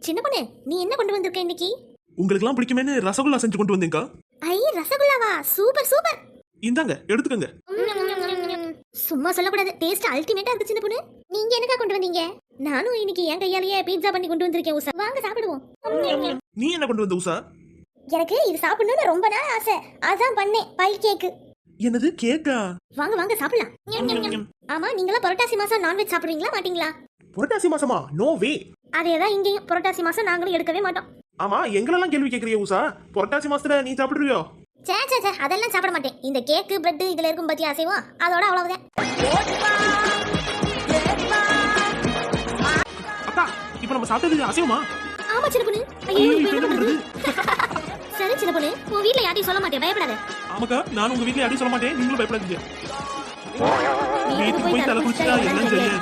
சின்ன பொண்ணு, நீ என்ன கொண்டு வந்திருக்க இன்னைக்கு? உங்களுக்குலாம் பிடிக்குமேன்னு ரசகுல்லா செஞ்சு கொண்டு வந்தேன்க்கா. ஐ, ரசகுல்லாவா? Super super. இந்தாங்க எடுத்துக்கங்க. சும்மா சொல்லக்கூடாது, டேஸ்ட் அல்டிமேட்டா இருக்கு சின்ன பொண்ணு. நீங்க என்னக்கா கொண்டு வந்தீங்க? நானும் இன்னைக்கு என் கையாலேயே பீட்சா பண்ணி கொண்டு வந்திருக்கேன் உஷா. வாங்க சாப்பிடுவோம். நீ என்ன கொண்டு வந்த உஷா? எனக்கு இது சாப்பிடணும்னு ரொம்ப நாள் ஆசை, அதான் பண்ணேன். பை கேக்கு. என்னது கேக்கா? வாங்க வாங்க சாப்பிடலாம். ஆமா, நீங்களா புரட்டாசி மாசம் நான்வெஜ் சாப்பிடுவீங்களா மாட்டீங்களா? புரட்டாசி மாசமா? No way. அதேதான் இங்கேயும், புரட்டாசி மாசம் நாங்களும் எடுக்கவே மாட்டோம். ஆமா, எங்களெல்லாம் கேள்வி கேக்குறிய உஷா? புரட்டாசி மாசத்துல நீ சாப்பிடுறியோ? சே சே சே, அதெல்லாம் சாப்பிட மாட்டேன். இந்த கேக்கு பிரெட் இதுல இருக்கும் பத்தியா அசைவம், அதோட அவ்வளவுதான். அக்கா, இப்போ நம்ம சாப்பிட்டது அசைவமா? ஆமா சின்ன பொண்ணு. ஐயோ, என்ன பண்றது? சரி சின்ன பொண்ணு, உன் வீட்ல யாரையும் சொல்ல மாட்டேன், பயப்படாத. ஆமாக்கா, நான் உங்க வீட்ல யாரையும் சொல்ல மாட்டேன், நீங்களும் பயப்படாதீங்க. வீட்டுக்கு போய் தலை குடிச்சா என்ன தெரியாது.